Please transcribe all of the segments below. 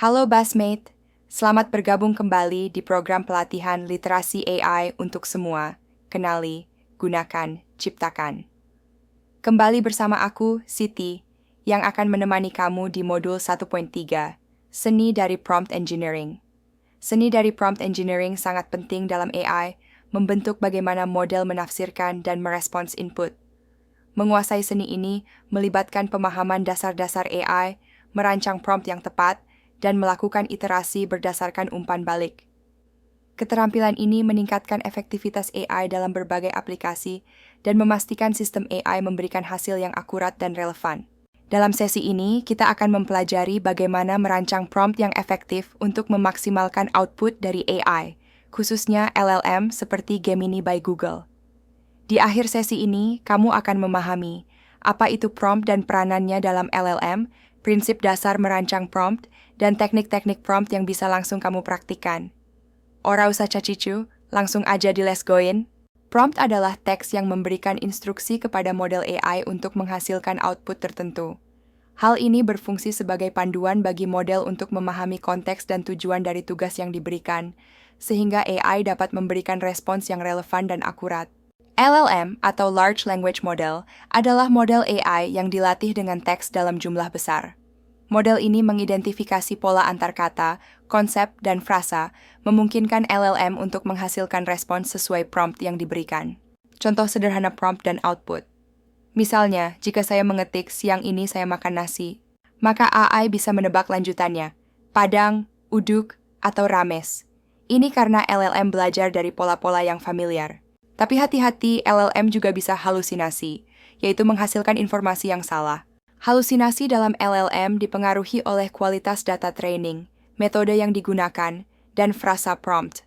Halo Basmate, selamat bergabung kembali di program pelatihan literasi AI untuk semua. Kenali, gunakan, ciptakan. Kembali bersama aku, Siti, yang akan menemani kamu di modul 1.3, Seni dari Prompt Engineering. Seni dari Prompt Engineering sangat penting dalam AI, membentuk bagaimana model menafsirkan dan merespons input. Menguasai seni ini melibatkan pemahaman dasar-dasar AI, merancang prompt yang tepat, dan melakukan iterasi berdasarkan umpan balik. Keterampilan ini meningkatkan efektivitas AI dalam berbagai aplikasi dan memastikan sistem AI memberikan hasil yang akurat dan relevan. Dalam sesi ini, kita akan mempelajari bagaimana merancang prompt yang efektif untuk memaksimalkan output dari AI, khususnya LLM seperti Gemini by Google. Di akhir sesi ini, kamu akan memahami apa itu prompt dan peranannya dalam LLM, prinsip dasar merancang prompt, dan teknik-teknik prompt yang bisa langsung kamu praktikkan. Ora usah cacicu, langsung aja di let's goin. Prompt adalah teks yang memberikan instruksi kepada model AI untuk menghasilkan output tertentu. Hal ini berfungsi sebagai panduan bagi model untuk memahami konteks dan tujuan dari tugas yang diberikan, sehingga AI dapat memberikan respons yang relevan dan akurat. LLM atau Large Language Model adalah model AI yang dilatih dengan teks dalam jumlah besar. Model ini mengidentifikasi pola antar kata, konsep, dan frasa, memungkinkan LLM untuk menghasilkan respons sesuai prompt yang diberikan. Contoh sederhana prompt dan output. Misalnya, jika saya mengetik siang ini saya makan nasi, maka AI bisa menebak lanjutannya, padang, uduk, atau rames. Ini karena LLM belajar dari pola-pola yang familiar. Tapi hati-hati, LLM juga bisa halusinasi, yaitu menghasilkan informasi yang salah. Halusinasi dalam LLM dipengaruhi oleh kualitas data training, metode yang digunakan, dan frasa prompt.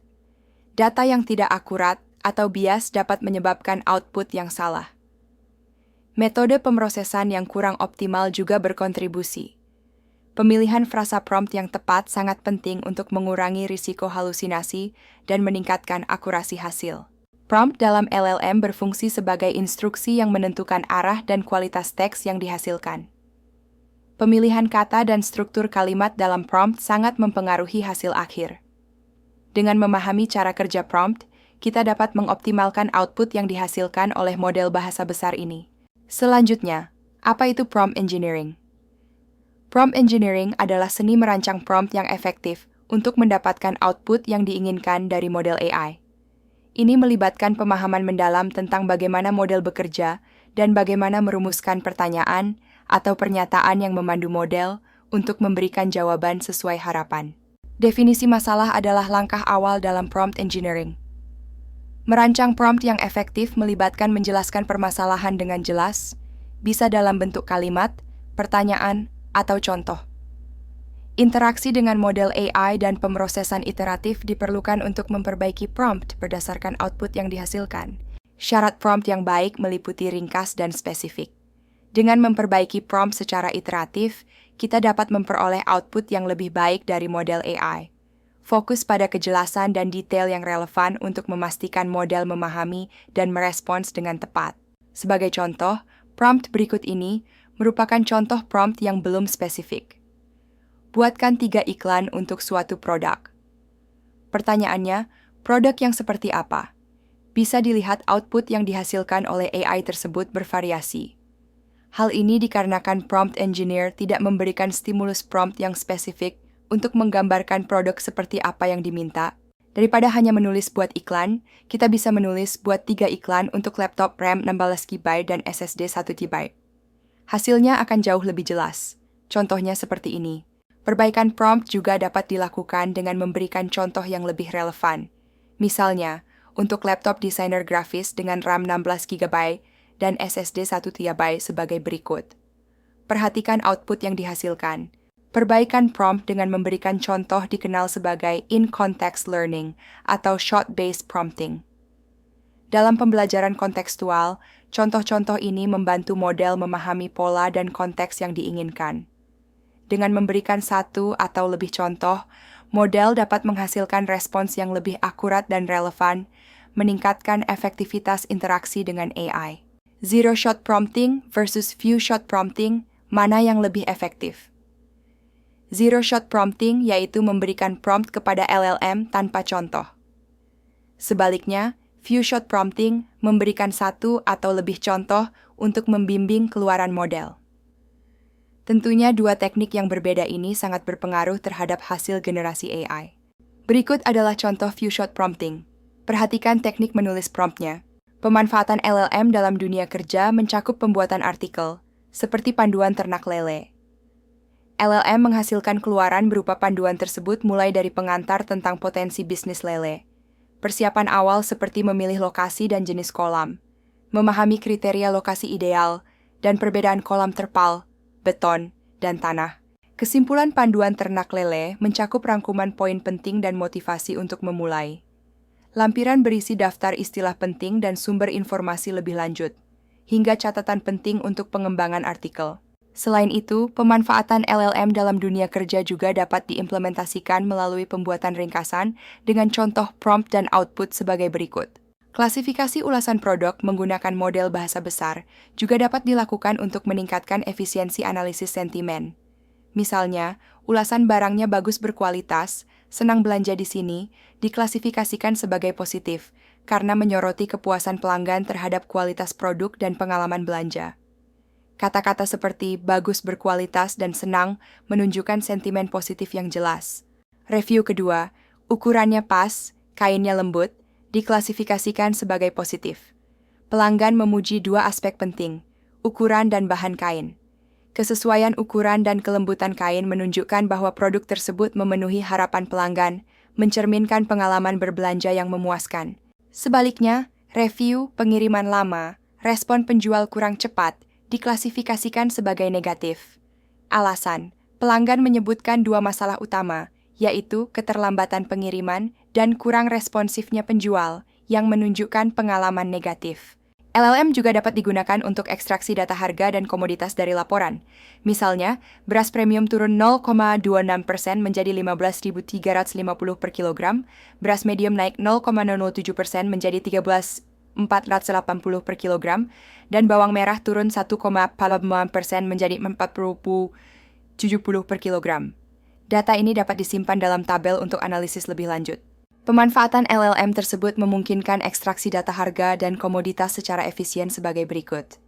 Data yang tidak akurat atau bias dapat menyebabkan output yang salah. Metode pemrosesan yang kurang optimal juga berkontribusi. Pemilihan frasa prompt yang tepat sangat penting untuk mengurangi risiko halusinasi dan meningkatkan akurasi hasil. Prompt dalam LLM berfungsi sebagai instruksi yang menentukan arah dan kualitas teks yang dihasilkan. Pemilihan kata dan struktur kalimat dalam prompt sangat mempengaruhi hasil akhir. Dengan memahami cara kerja prompt, kita dapat mengoptimalkan output yang dihasilkan oleh model bahasa besar ini. Selanjutnya, apa itu prompt engineering? Prompt engineering adalah seni merancang prompt yang efektif untuk mendapatkan output yang diinginkan dari model AI. Ini melibatkan pemahaman mendalam tentang bagaimana model bekerja dan bagaimana merumuskan pertanyaan atau pernyataan yang memandu model untuk memberikan jawaban sesuai harapan. Definisi masalah adalah langkah awal dalam prompt engineering. Merancang prompt yang efektif melibatkan menjelaskan permasalahan dengan jelas, bisa dalam bentuk kalimat, pertanyaan, atau contoh. Interaksi dengan model AI dan pemrosesan iteratif diperlukan untuk memperbaiki prompt berdasarkan output yang dihasilkan. Syarat prompt yang baik meliputi ringkas dan spesifik. Dengan memperbaiki prompt secara iteratif, kita dapat memperoleh output yang lebih baik dari model AI. Fokus pada kejelasan dan detail yang relevan untuk memastikan model memahami dan merespons dengan tepat. Sebagai contoh, prompt berikut ini merupakan contoh prompt yang belum spesifik. Buatkan 3 iklan untuk suatu produk. Pertanyaannya, produk yang seperti apa? Bisa dilihat output yang dihasilkan oleh AI tersebut bervariasi. Hal ini dikarenakan prompt engineer tidak memberikan stimulus prompt yang spesifik untuk menggambarkan produk seperti apa yang diminta. Daripada hanya menulis buat iklan, kita bisa menulis buat 3 iklan untuk laptop RAM 16GB dan SSD 1TB. Hasilnya akan jauh lebih jelas. Contohnya seperti ini. Perbaikan prompt juga dapat dilakukan dengan memberikan contoh yang lebih relevan. Misalnya, untuk laptop desainer grafis dengan RAM 16GB dan SSD 1TB sebagai berikut. Perhatikan output yang dihasilkan. Perbaikan prompt dengan memberikan contoh dikenal sebagai in-context learning atau shot-based prompting. Dalam pembelajaran kontekstual, contoh-contoh ini membantu model memahami pola dan konteks yang diinginkan. Dengan memberikan 1 atau lebih contoh, model dapat menghasilkan respons yang lebih akurat dan relevan, meningkatkan efektivitas interaksi dengan AI. Zero-shot prompting versus few-shot prompting, mana yang lebih efektif? Zero-shot prompting yaitu memberikan prompt kepada LLM tanpa contoh. Sebaliknya, few-shot prompting memberikan satu atau lebih contoh untuk membimbing keluaran model. Tentunya dua teknik yang berbeda ini sangat berpengaruh terhadap hasil generasi AI. Berikut adalah contoh few-shot prompting. Perhatikan teknik menulis promptnya. Pemanfaatan LLM dalam dunia kerja mencakup pembuatan artikel, seperti panduan ternak lele. LLM menghasilkan keluaran berupa panduan tersebut mulai dari pengantar tentang potensi bisnis lele, persiapan awal seperti memilih lokasi dan jenis kolam, memahami kriteria lokasi ideal, dan perbedaan kolam terpal, beton, dan tanah. Kesimpulan panduan ternak lele mencakup rangkuman poin penting dan motivasi untuk memulai. Lampiran berisi daftar istilah penting dan sumber informasi lebih lanjut, hingga catatan penting untuk pengembangan artikel. Selain itu, pemanfaatan LLM dalam dunia kerja juga dapat diimplementasikan melalui pembuatan ringkasan dengan contoh prompt dan output sebagai berikut. Klasifikasi ulasan produk menggunakan model bahasa besar juga dapat dilakukan untuk meningkatkan efisiensi analisis sentimen. Misalnya, ulasan barangnya bagus berkualitas, senang belanja di sini, diklasifikasikan sebagai positif karena menyoroti kepuasan pelanggan terhadap kualitas produk dan pengalaman belanja. Kata-kata seperti bagus berkualitas dan senang menunjukkan sentimen positif yang jelas. Review kedua, ukurannya pas, kainnya lembut, diklasifikasikan sebagai positif. Pelanggan memuji dua aspek penting, ukuran dan bahan kain. Kesesuaian ukuran dan kelembutan kain menunjukkan bahwa produk tersebut memenuhi harapan pelanggan, mencerminkan pengalaman berbelanja yang memuaskan. Sebaliknya, review pengiriman lama, respon penjual kurang cepat, diklasifikasikan sebagai negatif. Alasan, pelanggan menyebutkan dua masalah utama, yaitu keterlambatan pengiriman dan kurang responsifnya penjual, yang menunjukkan pengalaman negatif. LLM juga dapat digunakan untuk ekstraksi data harga dan komoditas dari laporan. Misalnya, beras premium turun 0,26% menjadi 15.350 per kilogram, beras medium naik 0,007% menjadi 13.480 per kilogram, dan bawang merah turun 1,45% menjadi 40.70 per kilogram. Data ini dapat disimpan dalam tabel untuk analisis lebih lanjut. Pemanfaatan LLM tersebut memungkinkan ekstraksi data harga dan komoditas secara efisien sebagai berikut.